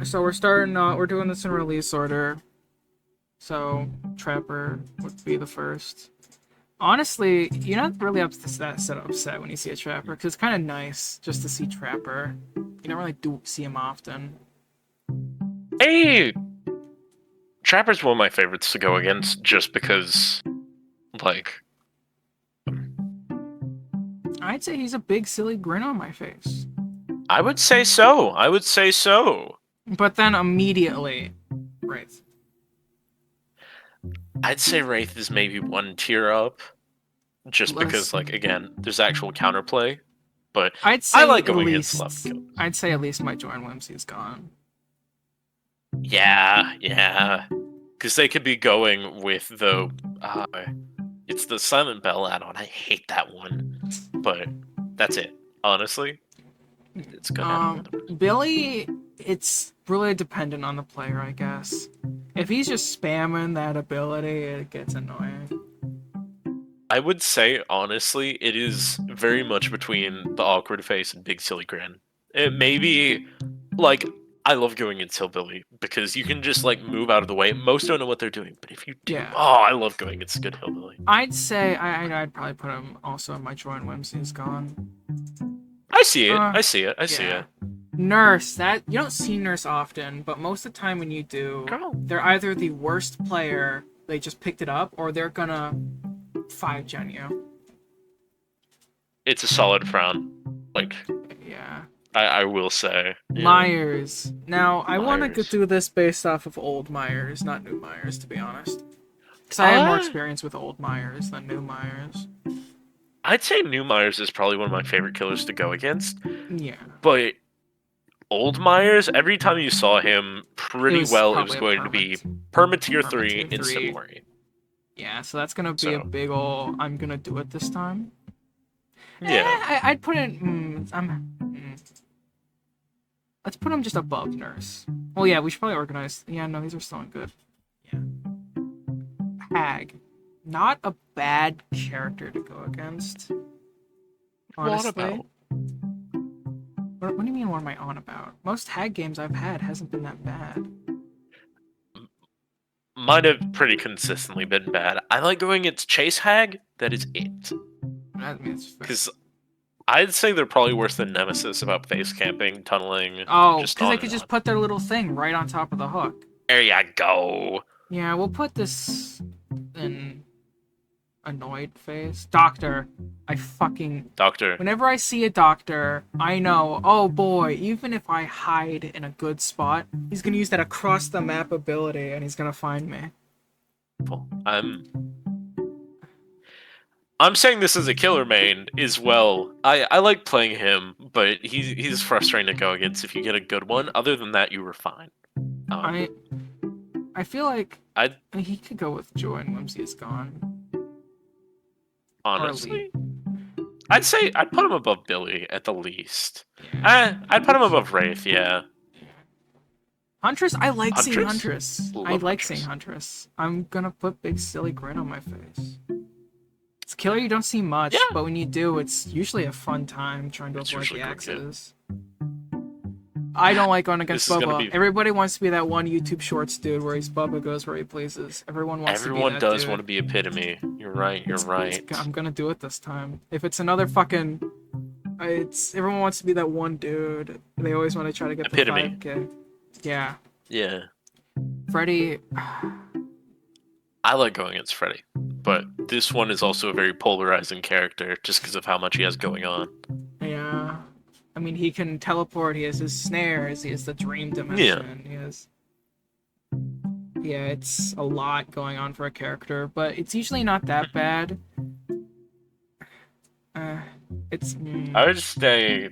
So we're starting. We're doing this in release order. So Trapper would be the first. Honestly, you're not really upset when you see a Trapper, because it's kind of nice just to see Trapper. You don't really see him often. Hey, Trapper's one of my favorites to go against just because, like, I'd say he's a big silly grin on my face. I would say so. I would say so. But then immediately, right? I'd say Wraith is maybe one tier up, just Let's. because, like, again, there's actual counterplay. But I'd I say like at going against left least. kill. I'd say at least my Joanne Whimsy is gone. Yeah. Because they could be going with the. It's the Silent Bell add-on. I hate that one. But that's it. Honestly, it's a good add-on. Billy, it's really dependent on the player, I guess. If he's just spamming that ability, it gets annoying. I would say, honestly, it is very much between the awkward face and big silly grin. It may be, like, I love going into Hillbilly because you can just, like, move out of the way. Most don't know what they're doing, but if you do, Yeah. oh, I love going into good Hillbilly. I'd say I'd probably put him also in my Joanne Whimsy is gone. I see it. Uh, I see it. I see yeah. it. Nurse, that you don't see Nurse often, but most of the time when you do, Girl. they're either the worst player, they just picked it up, or they're gonna 5-gen you. It's a solid frown. Like, Yeah. I will say. Yeah. Myers. Now, I want to Myers. do this based off of old Myers, not new Myers, to be honest. Because I have more experience with old Myers than new Myers. I'd say New Myers is probably one of my favorite killers to go against, Yeah. but Old Myers, every time you saw him, It pretty was well, it was probably a going to be perma tier 3 tier 3. instant worry. Yeah, so that's going to be a So, big ol' I'm going to do it this time. yeah. I'd put it. Let's put him just above Nurse. Well, yeah, we should probably organize. Yeah, no, these are still good. Yeah. Hag. Not a bad character to go against. What Honestly. about? What do you mean, what am I on about? Most Hag games I've had hasn't been that bad. Mine have pretty consistently been bad. I like going against Chase Hag, that is it. I mean, it's fair. Because I'd say they're probably worse than Nemesis about face camping, tunneling, Oh, just because on they and could on. just put their little thing right on top of the hook. There ya go. Yeah, we'll put this in annoyed face. Doctor. I fucking... Doctor. Whenever I see a doctor, I know, oh boy, even if I hide in a good spot, he's gonna use that across the map ability and he's gonna find me. I'm saying this as a killer main as well. I like playing him, but he's frustrating to go against if you get a good one. Other than that, you were fine. I feel like I'd he could go with Joy and Whimsy is gone. honestly, I'd say I'd put him above Billy at the least. Yeah. I'd put him above Wraith, yeah. Huntress, I like seeing Huntress? Huntress. Love I like Huntress. seeing Huntress. I'm gonna put big silly grin on my face. It's a killer you don't see much, Yeah. but when you do, it's usually a fun time trying to It's avoid usually the pretty good. axes. I don't like going against This is gonna Bubba. be- Everybody wants to be that one YouTube Shorts dude where he's Bubba goes where he pleases. Everyone wants to be that does dude. want to be epitome. You're right. You're right. I'm gonna do it this time. If it's another fucking, it's everyone wants to be that one dude. They always want to try to get Epitome. the 5K. Yeah, Yeah. Freddy. I like going against Freddy, but this one is also a very polarizing character just because of how much he has going on. Yeah, I mean he can teleport. He has his snares. He has the dream dimension. He has. Yeah, it's a lot going on for a character, but it's usually not that bad. It's. I would stay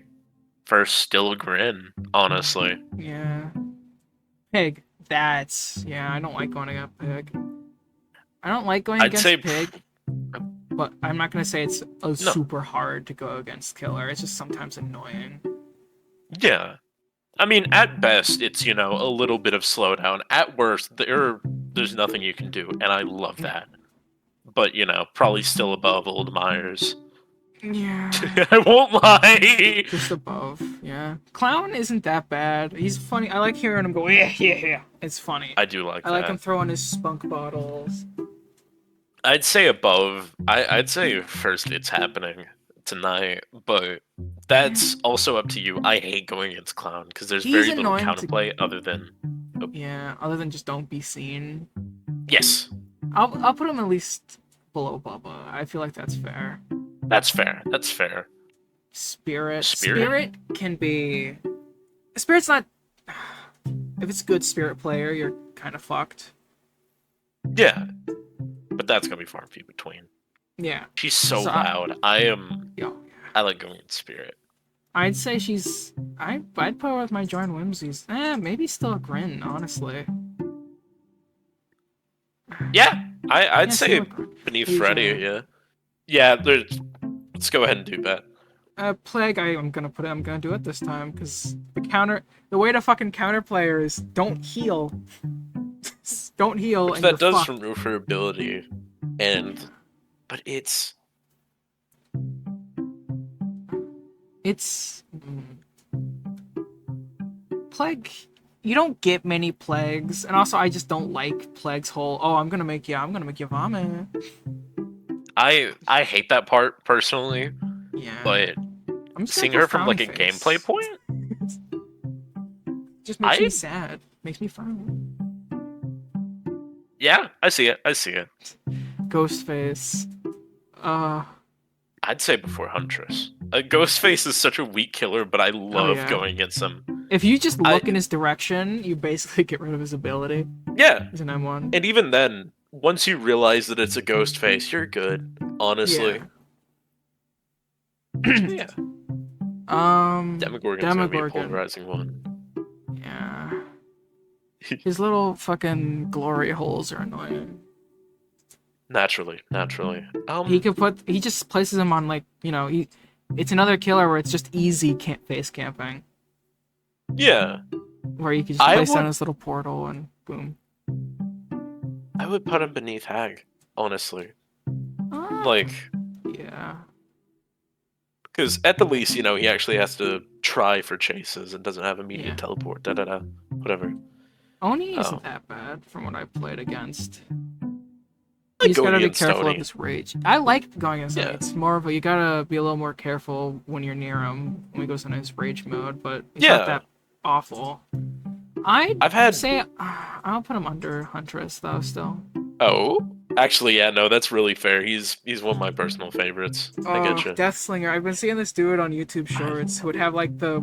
first still grin, honestly. Yeah. Pig. That's... Yeah, I don't like going against Pig. I don't like going against Pig, but I'm not going to say it's super hard to go against Killer. It's just sometimes annoying. Yeah. I mean, at best, it's, a little bit of slowdown. At worst, there's nothing you can do, and I love that. But, probably still above Old Myers. Yeah. I won't lie! Just above. Yeah. Clown isn't that bad. He's funny. I like hearing him go, yeah, yeah, yeah. It's funny. I do like I like him that. throwing his spunk bottles. I'd say above. I'd say first it's happening tonight, but that's also up to you. I hate going against Clown because there's He's very little annoying to. counterplay other than. Oh, Yeah, other than just don't be seen. yes, I'll put him at least below Bubba. I feel like that's fair. that's fair. That's fair. Spirit. Spirit? Spirit can be. Spirit's not. If it's a good Spirit player, you're kind of fucked. Yeah, but that's gonna be far and few between. Yeah. She's so So, loud. yo, I like going in Spirit. I'd say she's. I'd put her with my Join Whimsies. Maybe still a Grin, honestly. Yeah, I'd Yeah, say still a Grin. beneath Who's, Freddy. Yeah, yeah. Let's go ahead and do that. Plague, I'm gonna do it this time, because the way to fucking counter player is don't heal. Don't heal Which and you're that does fucked. remove her ability, and but it's It's Plague. You don't get many plagues, and also I just don't like Plague's whole. Oh, I'm gonna make you vomit. I hate that part personally, Yeah, but I'm just gonna seeing put her from frowny like a gameplay face. point, Just makes me I sad. Makes me frown. yeah, I see it. I see it. Ghost face. Uh, I'd say before Huntress. Ghostface is such a weak killer, but I oh love yeah. going against him. If you just I look in his direction, you basically get rid of his ability. yeah, He's an M1. and even then, once you realize that it's a Ghostface, you're good. Honestly, Yeah. so yeah, Demogorgon's gonna be a Demogorgon. polarizing one. Yeah. His little fucking glory holes are annoying. Naturally, naturally. He just places him on like, it's another killer where it's just easy face camping. Yeah, Where you can just I place down would his little portal and boom. I would put him beneath Hag, honestly. Uh, Like, yeah. because at the least, he actually has to try for chases and doesn't have immediate Yeah. teleport. Da da da. Whatever. Oni Oh, isn't that bad from what I've played against. I You like just going gotta be against careful of Stony. his rage. I like going against him. Yeah. It's more of a, you gotta be a little more careful when you're near him when he goes into his rage mode, but he's not Yeah. that awful. I'd I've had. say I'll put him under Huntress though. Still. Oh, actually, yeah. No, that's really fair. He's one of my personal favorites. I get Oh, you. Deathslinger! I've been seeing this dude on YouTube Shorts who would have like the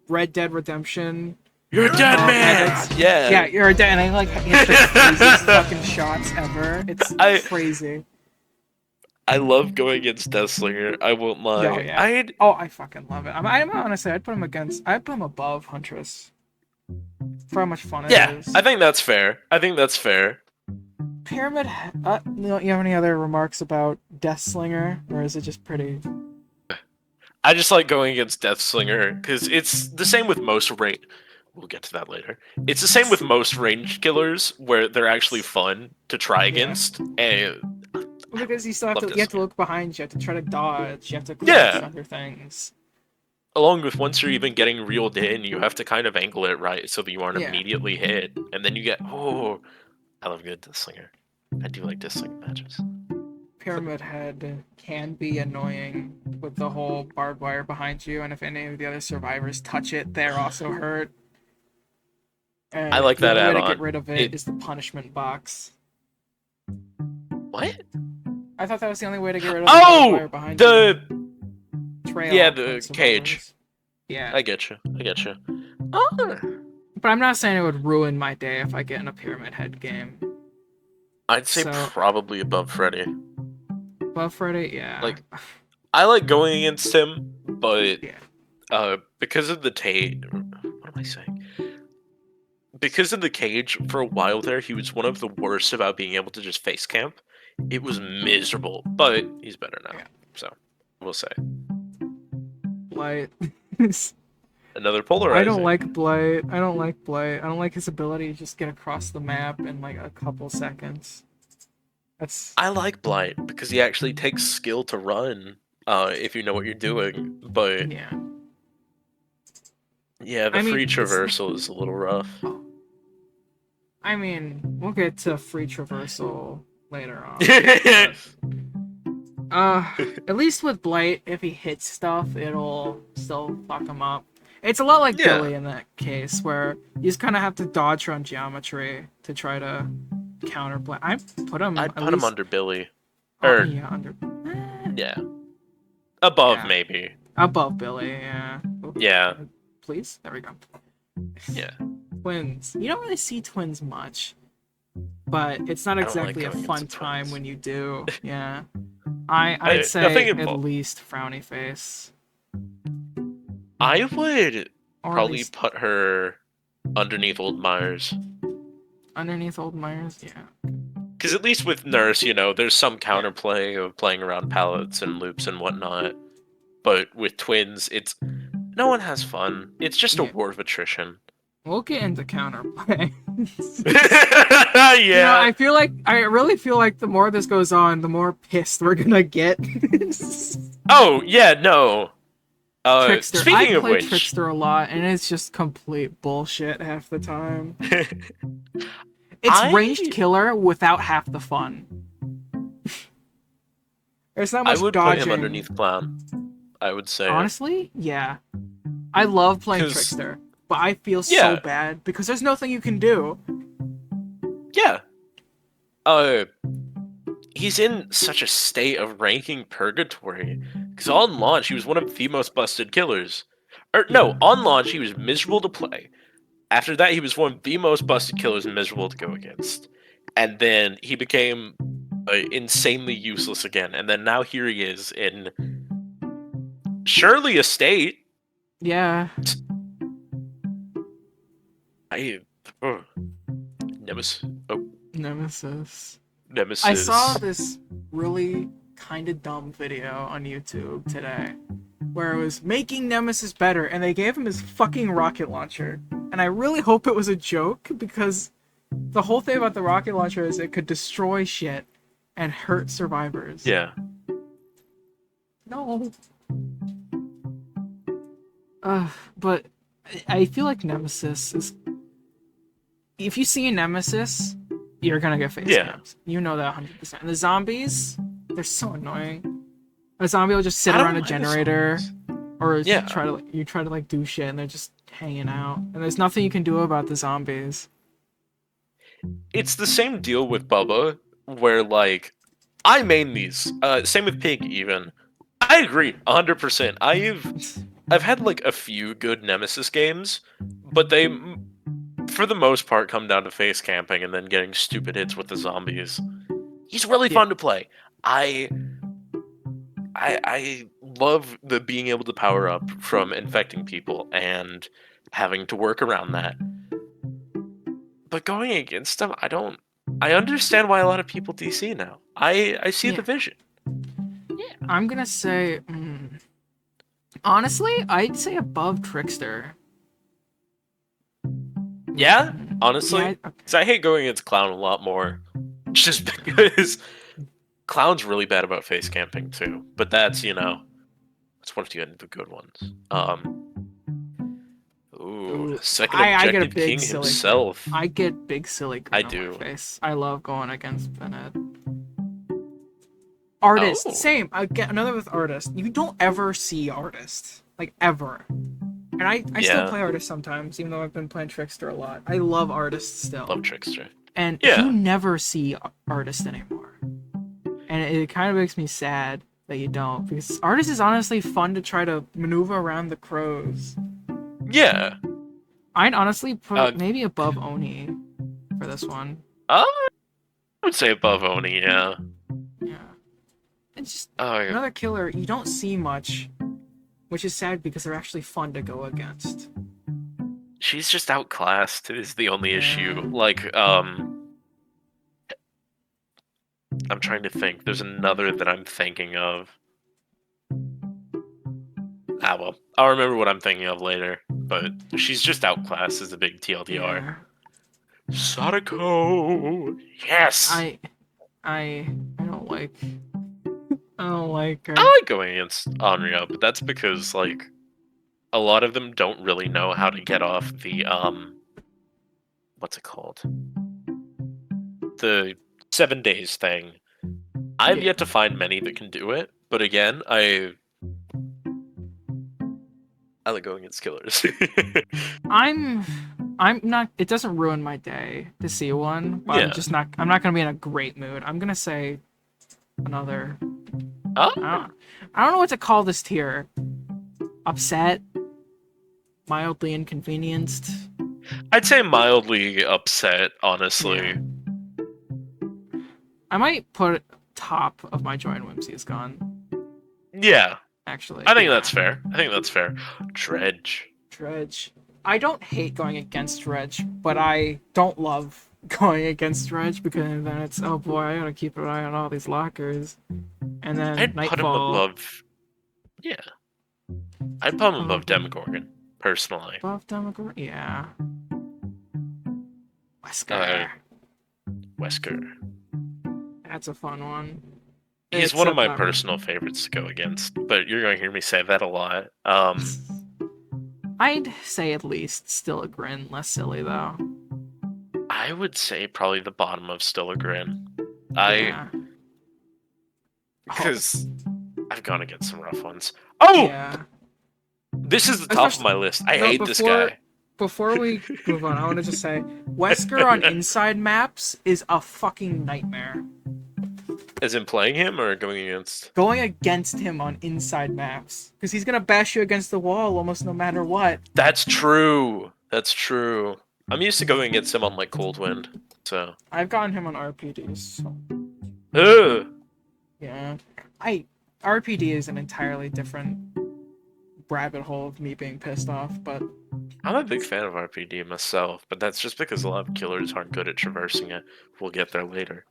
Red Dead Redemption You're a dead man. edits. Yeah. Yeah, you're dead, and I like hit the craziest fucking shots ever. It's I crazy. I love going against Deathslinger. I won't lie. Oh yeah. I'd Oh, I fucking love it. I'm honestly, I'd put him above Huntress for how much fun it yeah. is. I think that's fair. I think that's fair. Pyramid. You have any other remarks about Deathslinger, or is it just pretty? I just like going against Deathslinger because it's the same with most range. We'll get to that later. It's the same with most ranged killers where they're actually fun to try Yeah. against. And Because you still have love to, you have to Deathslinger. look behind you, have to try to dodge, you have to crouch Yeah. under things. Along with once you're even getting reeled in, you have to kind of angle it right so that you aren't Yeah. immediately hit, and then you get I love good Deathslinger. I do like Deathslinger matches. Pyramid Head can be annoying with the whole barbed wire behind you, and if any of the other survivors touch it, they're also hurt. And I like the that only way to get add-on. rid of it is the punishment box. What? I thought that was the only way to get rid of the barbed wire Oh, behind the you. Trail yeah, of the survivors. cage. Yeah. I get you. I get you. Oh. But I'm not saying it would ruin my day if I get in a Pyramid Head game. I'd say So- probably above Freddy. Well, Freddy, yeah. Like, I like going against him, but Yeah. because of the what am I saying? Because of the cage, for a while there, he was one of the worst about being able to just face camp. It was miserable, but he's better now. Yeah. So, we'll say. Blight. Another polarizing. I don't like Blight. I don't like his ability to just get across the map in like a couple seconds. I like Blight because he actually takes skill to run if you know what you're doing, but Yeah. Yeah, the I mean, free it's. traversal is a little rough. Oh, I mean, we'll get to free traversal later on, but uh, at least with Blight, if he hits stuff, it'll still fuck him up. It's a lot like Yeah, Billy in that case, where you just kind of have to dodge around geometry to try to counter Blight. I put him I'd at put him least, under Billy. Or, yeah, under, yeah, above yeah, maybe. above Billy, yeah. Ooh, Yeah, please, there we go. yeah. Twins. You don't really see twins much, but it's not I don't like exactly a going into fun time twins. when you do. Yeah. I'd Nothing say at involved. least frowny face, I would or at probably least put her underneath Old Myers. underneath old Myers. Yeah. Because at least with Nurse, there's some counterplay of playing around palettes and loops and whatnot. But with twins, it's no one has fun. It's just a Yeah. war of attrition. We'll get into counterplay. Yeah. I really feel like the more this goes on, the more pissed we're gonna get. Oh, yeah, no. Trickster. I Speaking of play which, Trickster a lot, and it's just complete bullshit half the time. It's ranged I killer without half the fun. There's not I much would put him dodging. underneath Clown. I would say it. Honestly, yeah. I love playing Because, Trickster, but I feel so yeah, bad because there's nothing you can do. yeah. He's in such a state of ranking purgatory. Because on launch, he was one of the most busted killers. Or, no, Yeah. on launch, he was miserable to play. After that, he was one of the most busted killers and miserable to go against. And then he became insanely useless again. And then now here he is in surely a state. Yeah. I. Uh, Nemesis. Oh, Nemesis. I saw Nemesis. this really kind of dumb video on YouTube today where it was making Nemesis better and they gave him his fucking rocket launcher. And I really hope it was a joke because the whole thing about the rocket launcher is it could destroy shit and hurt survivors. Yeah. No. But I feel like Nemesis is. If you see a Nemesis, you're gonna get face Yeah. cams. You know that 100%. And the zombies, they're so annoying. A zombie will just sit I don't around a mind the generator, zombies. or Yeah. you try to like do shit, and they're just hanging out. And there's nothing you can do about the zombies. It's the same deal with Bubba, where, like, I main these. Same with Pig, even. I agree, 100%. I've had, like, a few good Nemesis games, but they, for the most part, come down to face camping and then getting stupid hits with the zombies. He's really Yeah. fun to play. I love the being able to power up from infecting people and having to work around that. But going against him, I don't. I understand why a lot of people DC now. I see the Yeah. vision. I'm gonna say, honestly, I'd say above Trickster. Yeah, Yeah. honestly, Okay. because I hate going against Clown a lot more, just because Clown's really bad about face camping too. But that's one of the good ones. Ooh, Ooh, second I get a objective big king silly grin. himself. I get big silly I grin on my do. face. I love going against Bennett. Artist, Oh, same. I get another with artist. You don't ever see artist, like ever. And I still yeah, play artist sometimes, even though I've been playing trickster a lot. I love artist still, love Trickster. and you Yeah, never see artist anymore. And it kind of makes me sad that you don't, because artist is honestly fun to try to maneuver around the crows. yeah. I'd honestly Uh, put maybe above Oni for this one. I would say above Oni. Yeah. Yeah. It's just Oh, another killer you don't see much, which is sad because they're actually fun to go against. she's just outclassed is the only Yeah. issue. Like, I'm trying to think. There's another that I'm thinking of. Ah, well, I'll remember what I'm thinking of later. But she's just outclassed is a big TLDR. Yeah. Sadako! Yes! I don't like I don't like her. I like going against Anria, but that's because, like, a lot of them don't really know how to get off the what's it called? The 7 days thing. I've Yeah. yet to find many that can do it, but again, I like going against killers. I'm I'm not it doesn't ruin my day to see one, but Yeah. I'm not gonna be in a great mood. I'm gonna say another Oh, I don't know what to call this tier. Upset, mildly inconvenienced. I'd say mildly upset, Yeah. honestly. I might put top of my joy and whimsy is gone. Yeah, Actually, I think yeah. that's fair. I think that's fair. Dredge. Dredge. I don't hate going against Dredge, but I don't love going against Dredge because then it's oh boy, I gotta keep an eye on all these lockers. And then I'd put him Nightfall. above. Yeah, I'd put him Oh, above Demogorgon, personally. above Demogorgon? Yeah. Uh, Wesker. Wesker. That's a fun one. He's one of Except my that personal favorites to go against, but you're going to hear me say that a lot. I'd say at least still a grin, less silly though. I would say probably the bottom of Still a Grin. I Yeah. Oh, because I've gone against some rough ones. Oh, yeah. this is the top of Especially my list. I no hate this guy. before we move on, I want to just say Wesker on inside maps is a fucking nightmare. As in playing him or going against? Going against him on inside maps because he's gonna bash you against the wall almost no matter what. That's true. That's true. I'm used to going against him on like Cold Wind, so. I've gotten him on RPDs. So, Ugh. yeah, I RPD is an entirely different rabbit hole of me being pissed off, but I'm a big fan of RPD myself, but that's just because a lot of killers aren't good at traversing it. We'll get there later.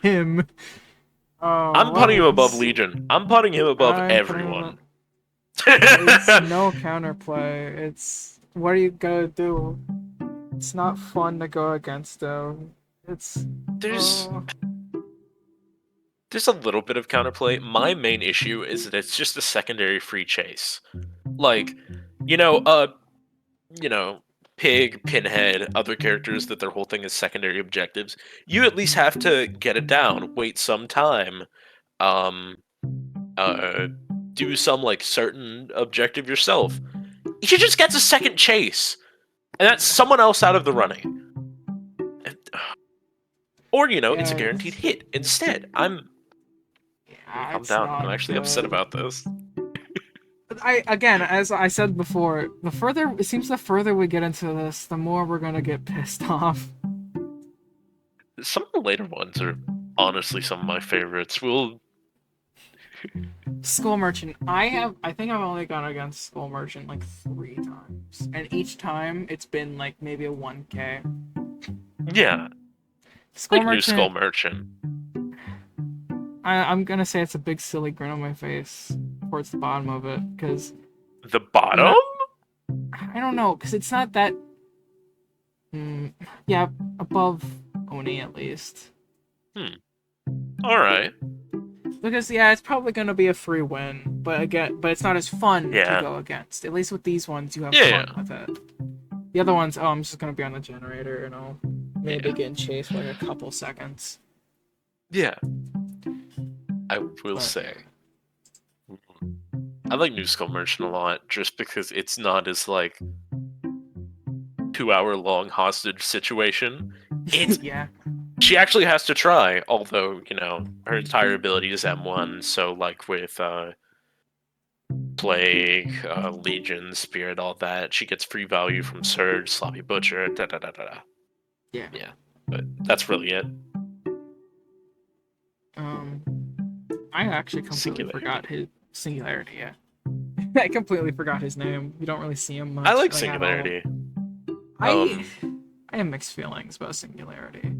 him. Oh, I'm putting him above Levins. Legion. I'm putting him above I'm putting him up. everyone. It's no counterplay. It's what are you gonna do? It's not fun to go against him. It's there's oh, there's a little bit of counterplay. My main issue is that it's just a secondary free chase. Like, you know, uh, you know, Pig, Pinhead, other characters that their whole thing is secondary objectives. You at least have to get it down, wait some time, um, uh, do some like certain objective yourself. He just gets a second chase, and that's someone else out of the running. Or it's a yeah, guaranteed hit instead. I'm yeah, calm it's down. not I'm actually upset good. about this. I again, as I said before, the further we get into this, the more we're gonna get pissed off. Some of the later ones are honestly some of my favorites. School Merchant. I think I've only gone against School Merchant like 3 times, and each time it's been like maybe a 1K. Yeah, School like New Skull Merchant. Merchant. I'm gonna say it's a big silly grin on my face towards the bottom of it because The I'm bottom? not. I don't know because it's not that. Yeah, above Oni at least. All right. Because yeah, it's probably gonna be a free win, but it's not as fun to Yeah. go against. At least with these ones, you have Yeah. fun with it. The other ones, oh, I'm just gonna be on the generator and I'll maybe Yeah. get chased for like a couple seconds. Yeah. I will But, say, I like New Skull Merchant a lot, just because it's not as like 2 hour long hostage situation. It's yeah, she actually has to try, although her entire ability is M1. So like with Plague, Legion, Spirit, all that, she gets free value from Surge, Sloppy Butcher, da da da da da. yeah. Yeah, but that's really it. Um, I actually completely Singularity. forgot his Singularity. Yeah, I completely forgot his name. You don't really see him much. I like at all. Singularity. I have mixed feelings about Singularity.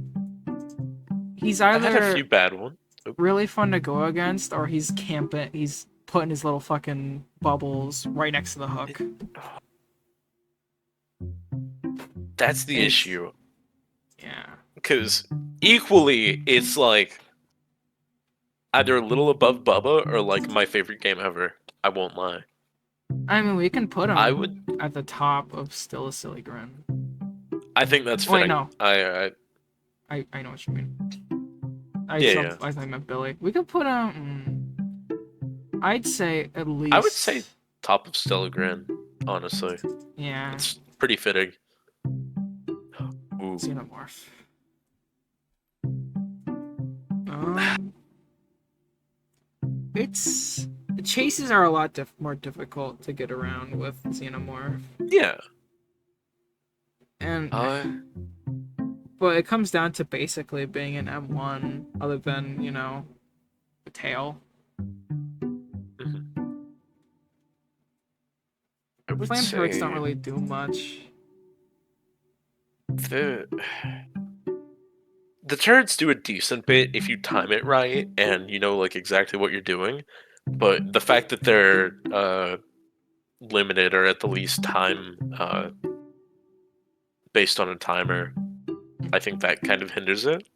He's I had a either few bad ones. really fun to go against, or he's camping. He's putting his little fucking bubbles right next to the hook. That's the It's- issue. Yeah. Because equally, it's like either a little above Bubba or like my favorite game ever. I won't lie. I mean, we can put I him would. at the top of still a silly grin. I think that's Oh, wait, fitting. no. I know what you mean. Yeah, yeah. I thought I meant Billy. We could put him. I'd say at I would say least. top of Stella Grand. Honestly, Yeah, it's pretty fitting. Ooh. Xenomorph. Um, it's the chases are a lot more difficult to get around with Xenomorph, Yeah. and Uh. but it comes down to basically being an M1, other than the tail. Mhm. I would Flame turrets don't say really do much. the the turrets do a decent bit if you time it right and you know like exactly what you're doing. But the fact that they're limited or at the least time based on a timer, I think that kind of hinders it.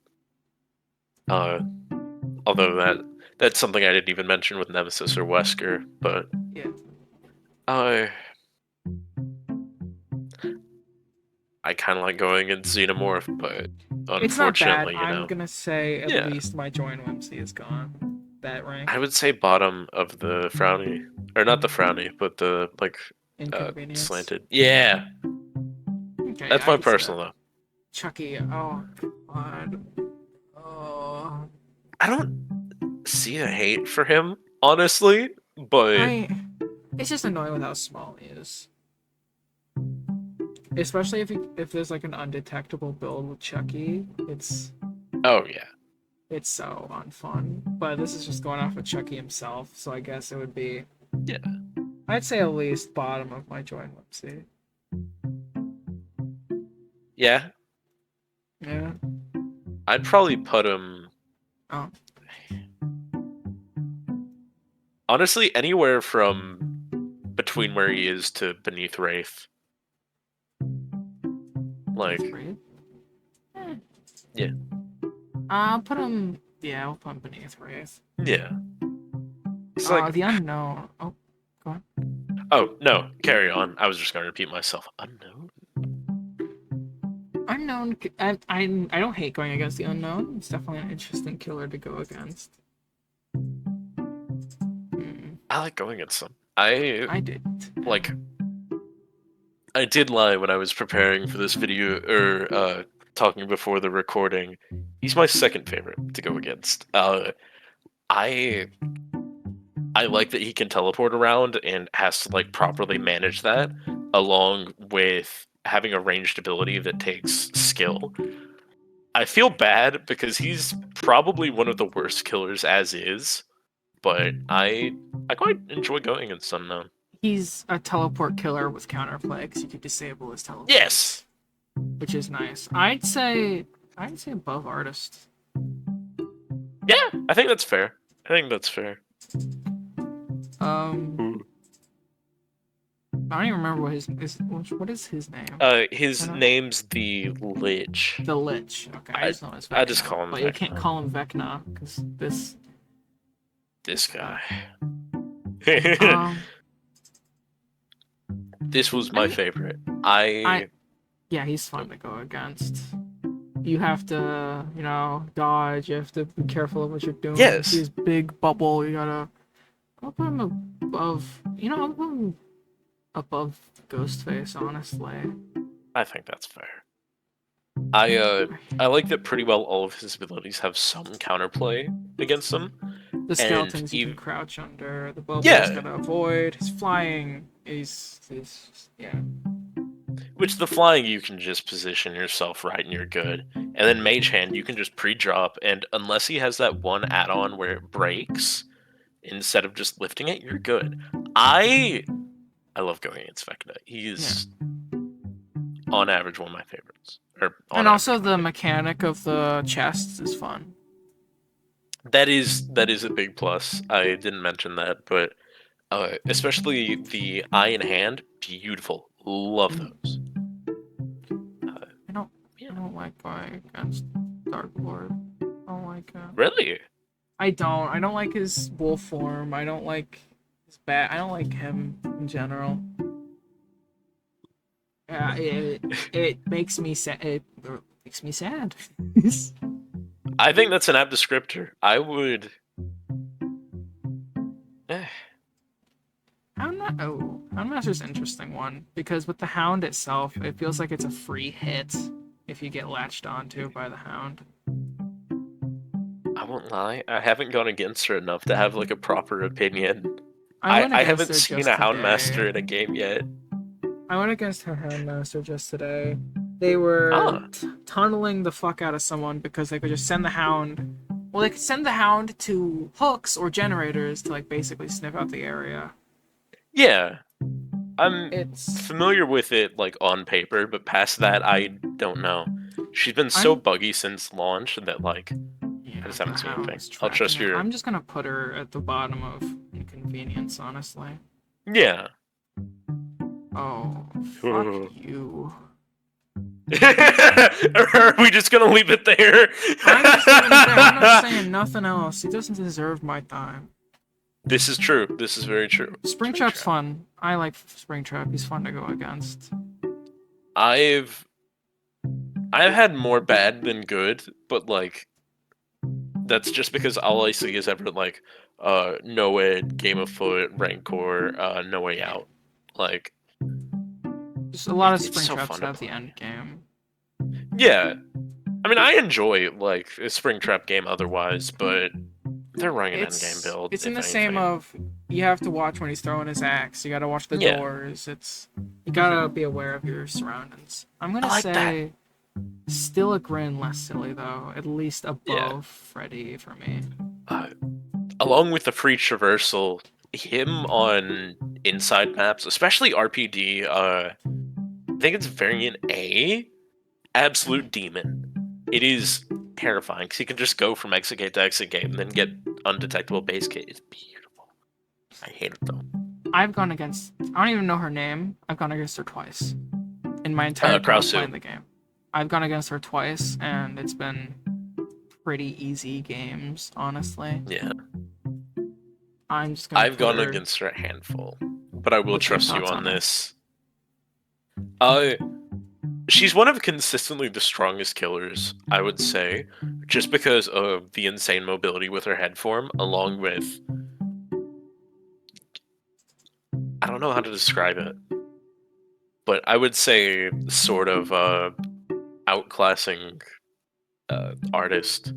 Uh, although that's something I didn't even mention with Nemesis or Wesker, but Yeah, uh, I kind of like going in Xenomorph, but it's not bad. unfortunately, I'm gonna say at yeah, least my joint Whimsy is gone. That rank. I would say bottom of the frowny, or not the frowny, but the like Inconvenience. slanted. Yeah, Okay, that's I my could see that. personal though. Chucky. Oh God. Oh. I don't see a hate for him, honestly, but I. It's just annoying with how small he is. Especially if there's like an undetectable build with Chucky. oh yeah, It's so unfun. But this is just going off of Chucky himself, so I guess it would be. yeah, I'd say at least bottom of my joint Whimsy. yeah. Yeah. I'd probably put him Oh. honestly anywhere from between where he is to beneath Wraith. Like, Three. Eh. yeah, I'll put him. Yeah, I'll put him beneath Wraith. yeah. It's like, The unknown. Oh, go on. oh no, carry on. I was just gonna repeat myself. Unknown. Unknown. I don't hate going against the unknown. It's definitely an interesting killer to go against. Hmm. I like going against him. I I did. like. I did lie when I was preparing for this video or talking before the recording. He's my second favorite to go against. I I like that he can teleport around and has to like properly manage that, along with having a ranged ability that takes skill. I feel bad because he's probably one of the worst killers as is, but I quite enjoy going against him now. He's a teleport killer with counterplay because you can disable his Yes. teleports, which is nice. I'd say above artist. Yeah, I think that's fair. I think that's fair. Um, Ooh. I don't even remember what is his name. His I don't- name's the Lich. The Lich. Okay, I I just know him as I just Vecna, call him but you can't Vecna. call him Vecna because This guy. Um, This was I my mean, favorite. yeah, he's fun to go against. You have to, dodge. You have to be careful of what you're doing. You see Yes, his big bubble. I'll put him above. I'll put him above Ghostface, honestly. I think that's fair. I like that pretty well all of his abilities have some counterplay against them. The And skeletons you can crouch under. The bubbles yeah, gotta avoid. His flying. Yeah. which the flying you can just position yourself right and you're good. And then Mage Hand you can just pre-drop, and unless he has that one add-on where it breaks, instead of just lifting it, you're good. I love going against Vecna. Yeah. He's on average one of my favorites. Or on And also average my the favorite. mechanic of the chests is fun. That is a big plus. I didn't mention that, but especially the eye and hand, beautiful. Love those. Uh, I don't. yeah. I don't like going against Dark Lord. I don't like. Really? I don't. I don't like his wolf form. I don't like It's bad. I don't like him in general. It makes me sad. It makes me sad. I think that's an apt descriptor. I would. Eh, Houndmaster's an interesting one because with the Hound itself, it feels like it's a free hit if you get latched onto by the Hound. I won't lie. I haven't gone against her enough to have like a proper opinion. I went I against haven't her seen just a today. Houndmaster in a game yet. I went against her Houndmaster just today. They were Ah, tunneling the fuck out of someone because they could just send the Hound. Well, they could send the Hound to hooks or generators to like basically sniff out the area. yeah. I'm It's familiar with it like on paper, but past that, I don't know. She's been so I'm buggy since launch that like I yeah, just the haven't seen anything. Hound's I'll tracking trust her. your. I'm just gonna put her at the bottom of inconvenience, honestly. Yeah. Oh, fuck you. Are we just gonna leave it there? I'm just leaving it there. I'm not saying nothing else. He doesn't deserve my time. This is true. This is very true. Springtrap's fun. I like Springtrap. He's fun to go against. I've had more bad than good, but like that's just because all I see is ever like no ed, game of foot, rancor, no way out. Like Just a lot of it's so Springtraps fun to have the play. end game. Yeah. I mean I enjoy like a Springtrap game otherwise, but they're running an end game build. It's in if the same anything. of you have to watch when he's throwing his axe. You gotta watch the Yeah. doors. You gotta be aware of your surroundings. I'm gonna I like say still a grin less silly though. At least above Yeah. Freddy for me. Along with the free traversal, him on inside maps, especially RPD, I think it's variant A, absolute demon. It is terrifying because he can just go from exit gate to exit gate and then get undetectable base gate. It's beautiful. I hate it though. I've gone against. I don't even know her name. I've gone against her twice in my entire time Krausu. playing the game. I've gone against her twice, and it's been pretty easy games, honestly. Yeah, I'm just gonna. I've put gone her- against her a handful, but I will What's your trust you thoughts on on her? this. She's one of consistently the strongest killers, I would say, just because of the insane mobility with her head form, along with I don't know how to describe it, but I would say sort of outclassing artist.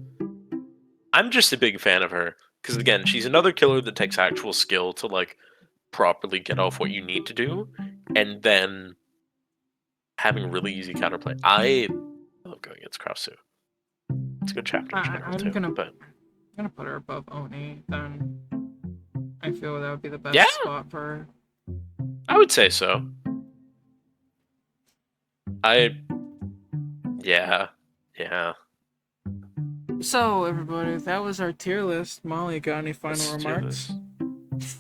I'm just a big fan of her because again, she's another killer that takes actual skill to like properly get off what you need to do, and then having really easy counterplay. I love going against Krausu. It's a good chapter in general I'm too. gonna. But I'm gonna put her above Oni. Then I feel that would be the best Yeah. spot for her. I would say so. Yeah. So everybody, that was our tier list. Molly, got any final Let's do remarks? this.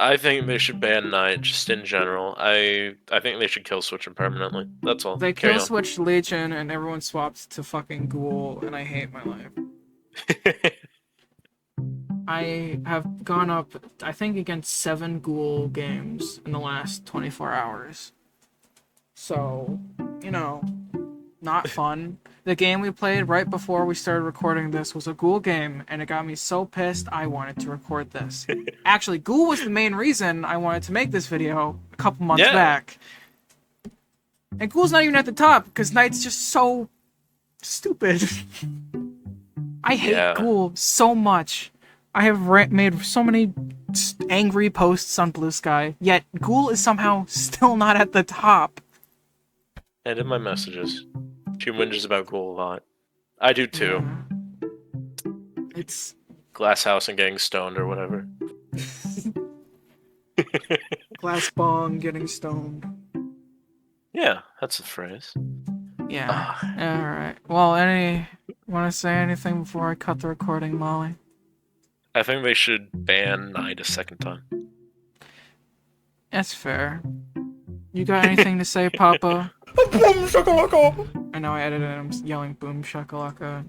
I think they should ban Knight just in general. I think they should kill switch him permanently. That's all. They Carry kill on. switched Legion and everyone swapped to fucking Ghoul, and I hate my life. I have gone up, I think, against 7 Ghoul games in the last 24 hours. So, not fun. The game we played right before we started recording this was a Ghoul game, and it got me so pissed I wanted to record this. Actually, Ghoul was the main reason I wanted to make this video a couple months back. And Ghoul's not even at the top, because Knight's just so stupid. I hate Ghoul so much. I have made so many angry posts on Blue Sky, yet Ghoul is somehow still not at the top. And in my messages, she whinges about Ghoul a lot. I do too. Yeah. It's Glass house and getting stoned or whatever. glass bong getting stoned. Yeah, that's the phrase. Yeah. Alright. Well, want to say anything before I cut the recording, Molly? I think they should ban Knight a second time. That's fair. You got anything to say, Papa? Boom shakalaka! I know I edited it. I'm yelling boom shakalaka.